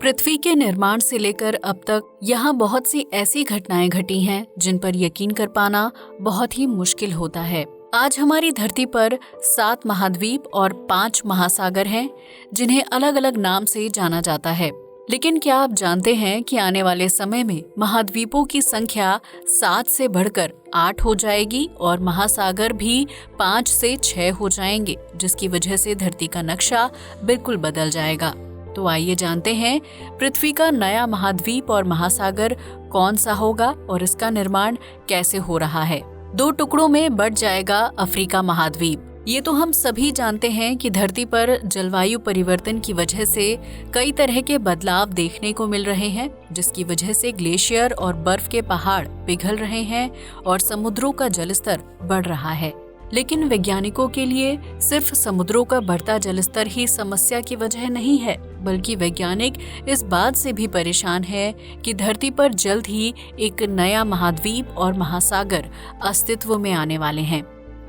पृथ्वी के निर्माण से लेकर अब तक यहाँ बहुत सी ऐसी घटनाएं घटी हैं जिन पर यकीन कर पाना बहुत ही मुश्किल होता है। आज हमारी धरती पर 7 महाद्वीप और 5 महासागर हैं, जिन्हें अलग अलग नाम से जाना जाता है। लेकिन क्या आप जानते हैं कि आने वाले समय में महाद्वीपों की संख्या 7 से बढ़कर 8 हो जाएगी और महासागर भी 5 से 6 हो जाएंगे, जिसकी वजह से धरती का नक्शा बिल्कुल बदल जाएगा। तो आइए जानते हैं पृथ्वी का नया महाद्वीप और महासागर कौन सा होगा और इसका निर्माण कैसे हो रहा है। 2 टुकड़ों में बंट जाएगा अफ्रीका महाद्वीप। ये तो हम सभी जानते हैं कि धरती पर जलवायु परिवर्तन की वजह से कई तरह के बदलाव देखने को मिल रहे हैं, जिसकी वजह से ग्लेशियर और बर्फ के पहाड़ पिघल रहे हैं और समुद्रों का जलस्तर बढ़ रहा है। लेकिन वैज्ञानिकों के लिए सिर्फ समुद्रों का बढ़ता जलस्तर ही समस्या की वजह नहीं है, बल्कि वैज्ञानिक इस बात से भी परेशान है कि धरती पर जल्द ही एक नया महाद्वीप और महासागर अस्तित्व में आने वाले हैं।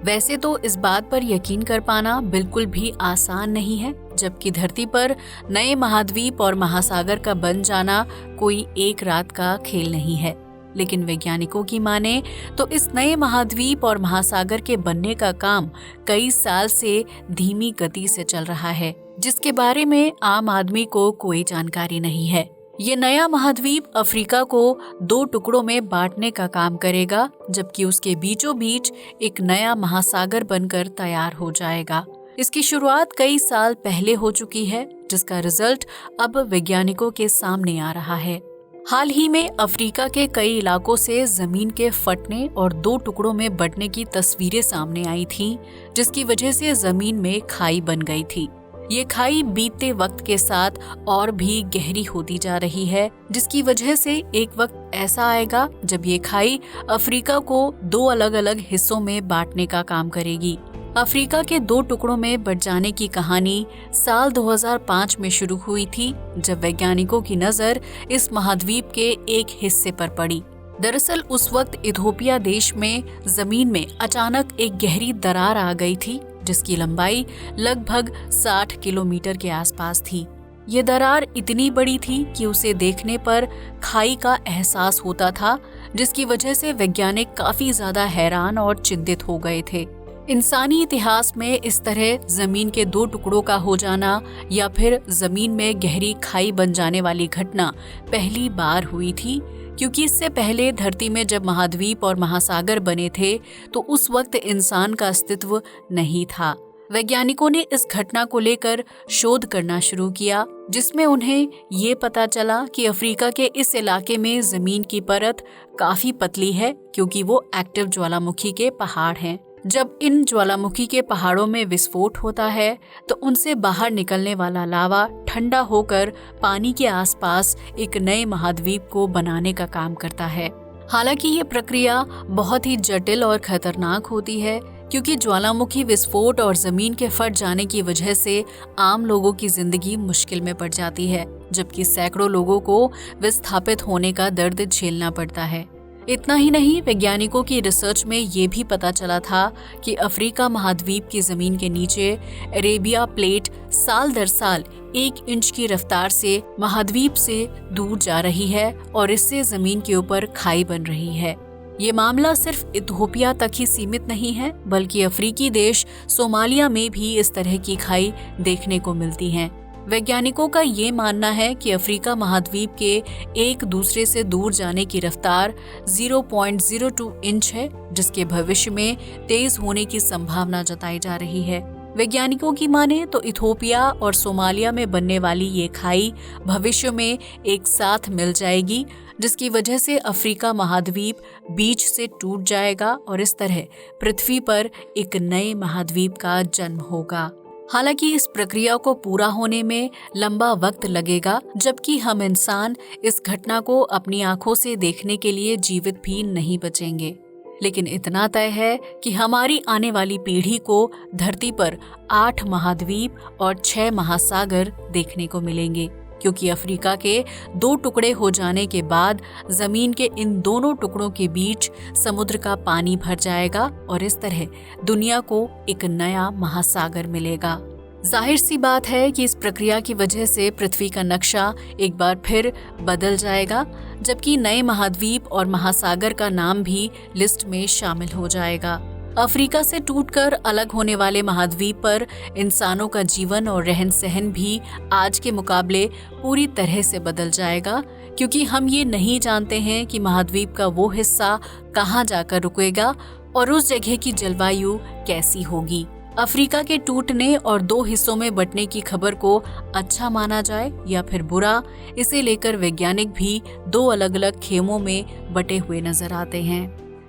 वैसे तो इस बात पर यकीन कर पाना बिल्कुल भी आसान नहीं है, जबकि धरती पर नए महाद्वीप और महासागर का बन जाना कोई एक रात का खेल नहीं है। लेकिन वैज्ञानिकों की माने तो इस नए महाद्वीप और महासागर के बनने का काम कई साल से धीमी गति से चल रहा है, जिसके बारे में आम आदमी को कोई जानकारी नहीं है। ये नया महाद्वीप अफ्रीका को 2 टुकड़ों में बांटने का काम करेगा, जबकि उसके बीचों बीच एक नया महासागर बनकर तैयार हो जाएगा। इसकी शुरुआत कई साल पहले हो चुकी है, जिसका रिजल्ट अब वैज्ञानिकों के सामने आ रहा है। हाल ही में अफ्रीका के कई इलाकों से जमीन के फटने और 2 टुकड़ों में बंटने की तस्वीरें सामने आई थीं, जिसकी वजह से जमीन में खाई बन गई थी। ये खाई बीतते वक्त के साथ और भी गहरी होती जा रही है, जिसकी वजह से एक वक्त ऐसा आएगा जब ये खाई अफ्रीका को 2 अलग अलग हिस्सों में बांटने का काम करेगी। अफ्रीका के 2 टुकड़ों में बंट जाने की कहानी साल 2005 में शुरू हुई थी, जब वैज्ञानिकों की नजर इस महाद्वीप के एक हिस्से पर पड़ी। दरअसल उस वक्त इथोपिया देश में जमीन में अचानक एक गहरी दरार आ गई थी, जिसकी लंबाई लगभग 60 किलोमीटर के आसपास थी। ये दरार इतनी बड़ी थी कि उसे देखने पर खाई का एहसास होता था, जिसकी वजह से वैज्ञानिक काफी ज्यादा हैरान और चिंतित हो गए थे। इंसानी इतिहास में इस तरह जमीन के 2 टुकड़ों का हो जाना या फिर जमीन में गहरी खाई बन जाने वाली घटना पहली बार हुई थी, क्योंकि इससे पहले धरती में जब महाद्वीप और महासागर बने थे तो उस वक्त इंसान का अस्तित्व नहीं था। वैज्ञानिकों ने इस घटना को लेकर शोध करना शुरू किया, जिसमें उन्हें ये पता चला कि अफ्रीका के इस इलाके में जमीन की परत काफी पतली है, क्योंकि वो एक्टिव ज्वालामुखी के पहाड़ हैं। जब इन ज्वालामुखी के पहाड़ों में विस्फोट होता है तो उनसे बाहर निकलने वाला लावा ठंडा होकर पानी के आसपास एक नए महाद्वीप को बनाने का काम करता है। हालांकि ये प्रक्रिया बहुत ही जटिल और खतरनाक होती है, क्योंकि ज्वालामुखी विस्फोट और जमीन के फट जाने की वजह से आम लोगों की जिंदगी मुश्किल में पड़ जाती है, जबकि सैकड़ों लोगों को विस्थापित होने का दर्द झेलना पड़ता है। इतना ही नहीं, वैज्ञानिकों की रिसर्च में ये भी पता चला था कि अफ्रीका महाद्वीप की जमीन के नीचे अरेबिया प्लेट साल दर साल 1 इंच की रफ्तार से महाद्वीप से दूर जा रही है और इससे जमीन के ऊपर खाई बन रही है। ये मामला सिर्फ इथोपिया तक ही सीमित नहीं है, बल्कि अफ्रीकी देश सोमालिया में भी इस तरह की खाई देखने को मिलती है। वैज्ञानिकों का ये मानना है कि अफ्रीका महाद्वीप के एक दूसरे से दूर जाने की रफ्तार 0.02 इंच है, जिसके भविष्य में तेज होने की संभावना जताई जा रही है। वैज्ञानिकों की माने तो इथोपिया और सोमालिया में बनने वाली ये खाई भविष्य में एक साथ मिल जाएगी, जिसकी वजह से अफ्रीका महाद्वीप बीच से टूट जाएगा और इस तरह पृथ्वी पर एक नए महाद्वीप का जन्म होगा। हालांकि इस प्रक्रिया को पूरा होने में लंबा वक्त लगेगा, जबकि हम इंसान इस घटना को अपनी आंखों से देखने के लिए जीवित भी नहीं बचेंगे। लेकिन इतना तय है कि हमारी आने वाली पीढ़ी को धरती पर 8 महाद्वीप और 6 महासागर देखने को मिलेंगे, क्योंकि अफ्रीका के 2 टुकड़े हो जाने के बाद जमीन के इन दोनों टुकड़ों के बीच समुद्र का पानी भर जाएगा और इस तरह दुनिया को एक नया महासागर मिलेगा। जाहिर सी बात है कि इस प्रक्रिया की वजह से पृथ्वी का नक्शा एक बार फिर बदल जाएगा, जबकि नए महाद्वीप और महासागर का नाम भी लिस्ट में शामिल हो जाएगा। अफ्रीका से टूटकर अलग होने वाले महाद्वीप पर इंसानों का जीवन और रहन सहन भी आज के मुकाबले पूरी तरह से बदल जाएगा, क्योंकि हम ये नहीं जानते हैं कि महाद्वीप का वो हिस्सा कहाँ जाकर रुकेगा और उस जगह की जलवायु कैसी होगी। अफ्रीका के टूटने और दो हिस्सों में बंटने की खबर को अच्छा माना जाए या फिर बुरा, इसे लेकर वैज्ञानिक भी दो अलग अलग खेमों में बटे हुए नजर आते हैं।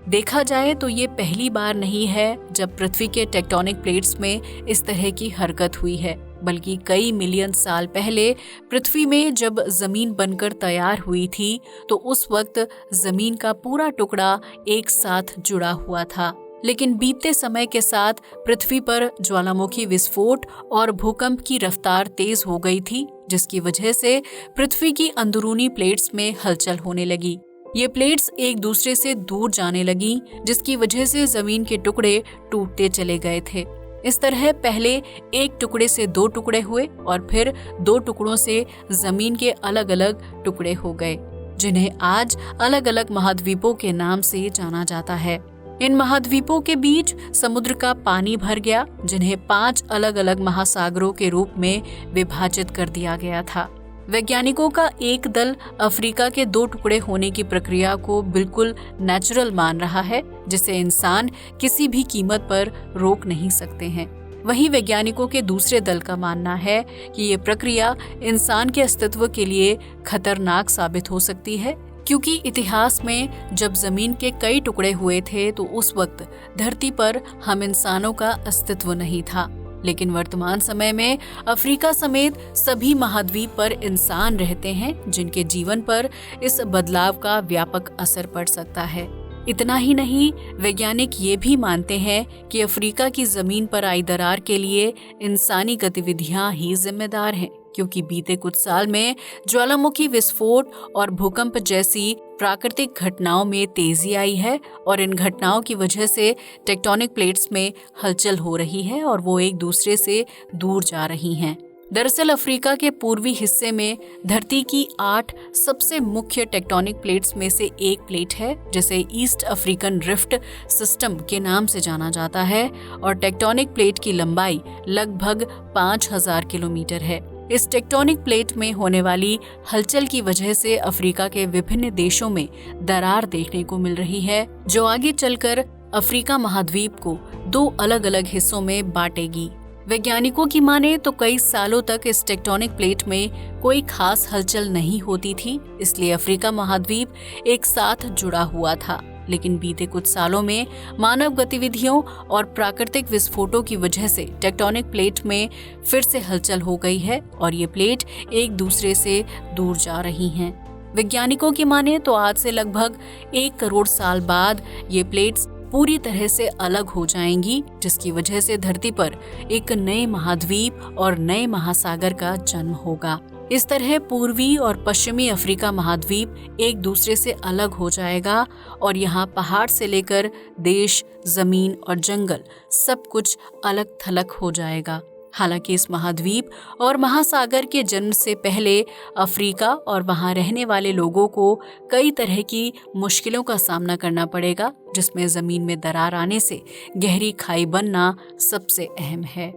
देखा जाए तो ये पहली बार नहीं है जब पृथ्वी के टेक्टोनिक प्लेट्स में इस तरह की हरकत हुई है, बल्कि कई मिलियन साल पहले पृथ्वी में जब जमीन बनकर तैयार हुई थी तो उस वक्त जमीन का पूरा टुकड़ा एक साथ जुड़ा हुआ था। लेकिन बीतते समय के साथ पृथ्वी पर ज्वालामुखी विस्फोट और भूकंप की रफ्तार तेज हो गई थी, जिसकी वजह से पृथ्वी की अंदरूनी प्लेट्स में हलचल होने लगी। ये प्लेट्स एक दूसरे से दूर जाने लगी, जिसकी वजह से जमीन के टुकड़े टूटते चले गए थे। इस तरह पहले एक टुकड़े से दो टुकड़े हुए और फिर दो टुकड़ों से जमीन के अलग अलग टुकड़े हो गए, जिन्हें आज अलग अलग महाद्वीपों के नाम से जाना जाता है। इन महाद्वीपों के बीच समुद्र का पानी भर गया, जिन्हें 5 अलग अलग महासागरों के रूप में विभाजित कर दिया गया था। वैज्ञानिकों का एक दल अफ्रीका के दो टुकड़े होने की प्रक्रिया को बिल्कुल नेचुरल मान रहा है, जिसे इंसान किसी भी कीमत पर रोक नहीं सकते हैं। वहीं वैज्ञानिकों के दूसरे दल का मानना है कि ये प्रक्रिया इंसान के अस्तित्व के लिए खतरनाक साबित हो सकती है, क्योंकि इतिहास में जब जमीन के कई टुकड़े हुए थे तो उस वक्त धरती पर हम इंसानों का अस्तित्व नहीं था। लेकिन वर्तमान समय में अफ्रीका समेत सभी महाद्वीप पर इंसान रहते हैं, जिनके जीवन पर इस बदलाव का व्यापक असर पड़ सकता है। इतना ही नहीं, वैज्ञानिक ये भी मानते हैं कि अफ्रीका की जमीन पर आई दरार के लिए इंसानी गतिविधियां ही जिम्मेदार हैं, क्योंकि बीते कुछ साल में ज्वालामुखी विस्फोट और भूकंप जैसी प्राकृतिक घटनाओं में तेजी आई है और इन घटनाओं की वजह से टेक्टोनिक प्लेट्स में हलचल हो रही है और वो एक दूसरे से दूर जा रही हैं। दरअसल अफ्रीका के पूर्वी हिस्से में धरती की 8 सबसे मुख्य टेक्टोनिक प्लेट्स में से एक प्लेट है, जिसे ईस्ट अफ्रीकन रिफ्ट सिस्टम के नाम से जाना जाता है और टेक्टोनिक प्लेट की लंबाई लगभग 5000 किलोमीटर है। इस टेक्टोनिक प्लेट में होने वाली हलचल की वजह से अफ्रीका के विभिन्न देशों में दरार देखने को मिल रही है, जो आगे चलकर अफ्रीका महाद्वीप को दो अलग अलग हिस्सों में बांटेगी। वैज्ञानिकों की माने तो कई सालों तक इस टेक्टोनिक प्लेट में कोई खास हलचल नहीं होती थी, इसलिए अफ्रीका महाद्वीप एक साथ जुड़ा हुआ था। लेकिन बीते कुछ सालों में मानव गतिविधियों और प्राकृतिक विस्फोटों की वजह से टेक्टोनिक प्लेट में फिर से हलचल हो गई है और ये प्लेट एक दूसरे से दूर जा रही हैं। वैज्ञानिकों की माने तो आज से लगभग 1 करोड़ साल बाद ये प्लेट्स पूरी तरह से अलग हो जाएंगी, जिसकी वजह से धरती पर एक नए महाद्वीप और नए महासागर का जन्म होगा। इस तरह पूर्वी और पश्चिमी अफ्रीका महाद्वीप एक दूसरे से अलग हो जाएगा और यहाँ पहाड़ से लेकर देश, जमीन और जंगल सब कुछ अलग थलग हो जाएगा। हालांकि इस महाद्वीप और महासागर के जन्म से पहले अफ्रीका और वहां रहने वाले लोगों को कई तरह की मुश्किलों का सामना करना पड़ेगा, जिसमें जमीन में दरार आने से गहरी खाई बनना सबसे अहम है।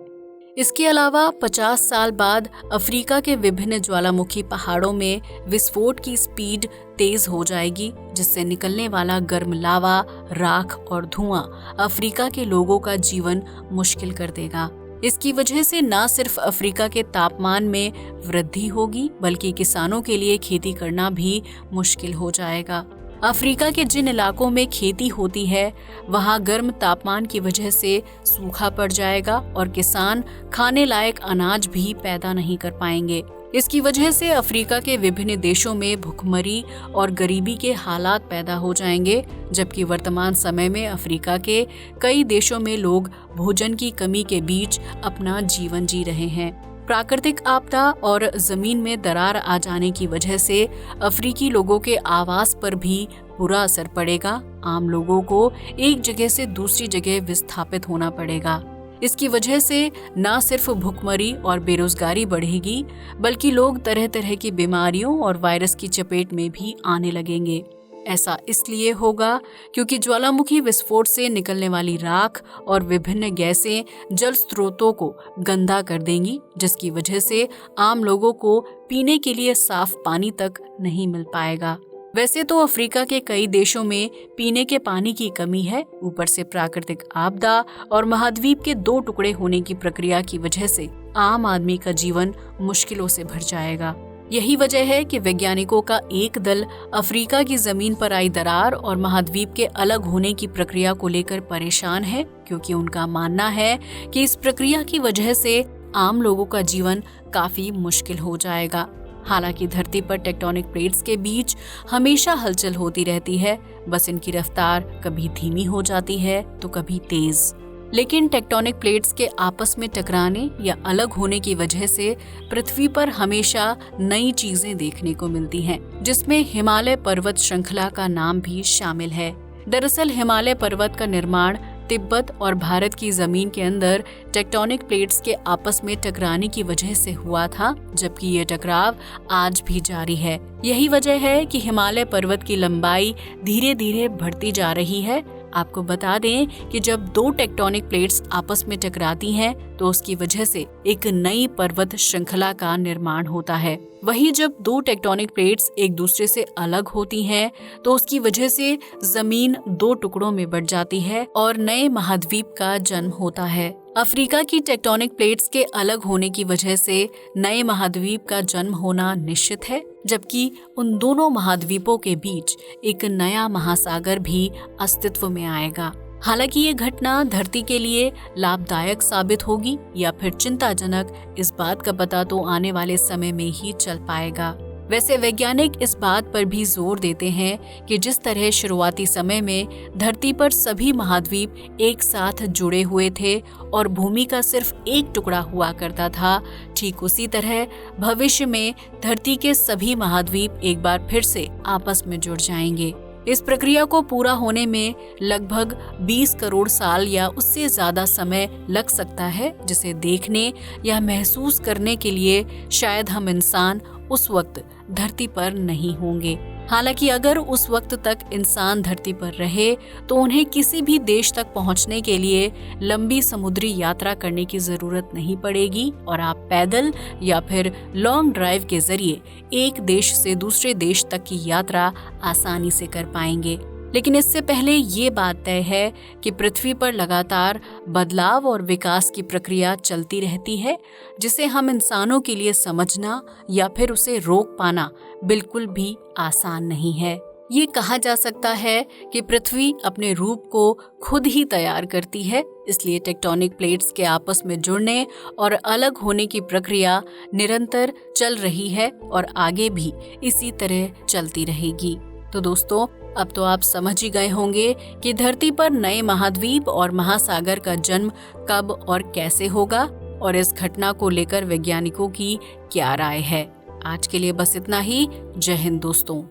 इसके अलावा 50 साल बाद अफ्रीका के विभिन्न ज्वालामुखी पहाड़ों में विस्फोट की स्पीड तेज हो जाएगी, जिससे निकलने वाला गर्म लावा, राख और धुआं अफ्रीका के लोगों का जीवन मुश्किल कर देगा। इसकी वजह से न सिर्फ अफ्रीका के तापमान में वृद्धि होगी, बल्कि किसानों के लिए खेती करना भी मुश्किल हो जाएगा। अफ्रीका के जिन इलाकों में खेती होती है, वहां गर्म तापमान की वजह से सूखा पड़ जाएगा और किसान खाने लायक अनाज भी पैदा नहीं कर पाएंगे। इसकी वजह से अफ्रीका के विभिन्न देशों में भुखमरी और गरीबी के हालात पैदा हो जाएंगे, जबकि वर्तमान समय में अफ्रीका के कई देशों में लोग भोजन की कमी के बीच अपना जीवन जी रहे हैं। प्राकृतिक आपदा और जमीन में दरार आ जाने की वजह से अफ्रीकी लोगों के आवास पर भी बुरा असर पड़ेगा। आम लोगों को एक जगह से दूसरी जगह विस्थापित होना पड़ेगा। इसकी वजह से न सिर्फ भुखमरी और बेरोजगारी बढ़ेगी, बल्कि लोग तरह तरह की बीमारियों और वायरस की चपेट में भी आने लगेंगे। ऐसा इसलिए होगा क्योंकि ज्वालामुखी विस्फोट से निकलने वाली राख और विभिन्न गैसें जल स्रोतों को गंदा कर देंगी, जिसकी वजह से आम लोगों को पीने के लिए साफ पानी तक नहीं मिल पाएगा। वैसे तो अफ्रीका के कई देशों में पीने के पानी की कमी है, ऊपर से प्राकृतिक आपदा और महाद्वीप के 2 टुकड़े होने की प्रक्रिया की वजह से आम आदमी का जीवन मुश्किलों से भर जाएगा। यही वजह है कि वैज्ञानिकों का एक दल अफ्रीका की जमीन पर आई दरार और महाद्वीप के अलग होने की प्रक्रिया को लेकर परेशान है, क्योंकि उनका मानना है कि इस प्रक्रिया की वजह से आम लोगों का जीवन काफी मुश्किल हो जाएगा। हालांकि धरती पर टेक्टोनिक प्लेट्स के बीच हमेशा हलचल होती रहती है, बस इनकी रफ्तार कभी धीमी हो जाती है तो कभी तेज। लेकिन टेक्टोनिक प्लेट्स के आपस में टकराने या अलग होने की वजह से पृथ्वी पर हमेशा नई चीजें देखने को मिलती हैं, जिसमें हिमालय पर्वत श्रृंखला का नाम भी शामिल है। दरअसल हिमालय पर्वत का निर्माण तिब्बत और भारत की जमीन के अंदर टेक्टोनिक प्लेट्स के आपस में टकराने की वजह से हुआ था, जबकि ये टकराव आज भी जारी है। यही वजह है कि हिमालय पर्वत की लंबाई धीरे धीरे बढ़ती जा रही है। आपको बता दें कि जब 2 टेक्टोनिक प्लेट्स आपस में टकराती हैं तो उसकी वजह से एक नई पर्वत श्रृंखला का निर्माण होता है। वहीं जब 2 टेक्टोनिक प्लेट्स एक दूसरे से अलग होती हैं तो उसकी वजह से जमीन 2 टुकड़ों में बंट जाती है और नए महाद्वीप का जन्म होता है। अफ्रीका की टेक्टोनिक प्लेट्स के अलग होने की वजह से नए महाद्वीप का जन्म होना निश्चित है, जबकि उन दोनों महाद्वीपों के बीच एक नया महासागर भी अस्तित्व में आएगा। हालांकि ये घटना धरती के लिए लाभदायक साबित होगी या फिर चिंताजनक, इस बात का पता तो आने वाले समय में ही चल पाएगा। वैसे वैज्ञानिक इस बात पर भी जोर देते हैं कि जिस तरह शुरुआती समय में धरती पर सभी महाद्वीप एक साथ जुड़े हुए थे और भूमि का सिर्फ एक टुकड़ा हुआ करता था, ठीक उसी तरह भविष्य में धरती के सभी महाद्वीप एक बार फिर से आपस में जुड़ जाएंगे। इस प्रक्रिया को पूरा होने में लगभग 20 करोड़ साल या उससे ज्यादा समय लग सकता है, जिसे देखने या महसूस करने के लिए शायद हम इंसान उस वक्त धरती पर नहीं होंगे। हालांकि अगर उस वक्त तक इंसान धरती पर रहे तो उन्हें किसी भी देश तक पहुंचने के लिए लंबी समुद्री यात्रा करने की जरूरत नहीं पड़ेगी और आप पैदल या फिर लॉन्ग ड्राइव के जरिए एक देश से दूसरे देश तक की यात्रा आसानी से कर पाएंगे। लेकिन इससे पहले ये बात तय है कि पृथ्वी पर लगातार बदलाव और विकास की प्रक्रिया चलती रहती है, जिसे हम इंसानों के लिए समझना या फिर उसे रोक पाना बिल्कुल भी आसान नहीं है। ये कहा जा सकता है कि पृथ्वी अपने रूप को खुद ही तैयार करती है, इसलिए टेक्टोनिक प्लेट्स के आपस में जुड़ने और अलग होने की प्रक्रिया निरंतर चल रही है और आगे भी इसी तरह चलती रहेगी। तो दोस्तों, अब तो आप समझ ही गए होंगे कि धरती पर नए महाद्वीप और महासागर का जन्म कब और कैसे होगा और इस घटना को लेकर वैज्ञानिकों की क्या राय है। आज के लिए बस इतना ही। जय हिंद दोस्तों।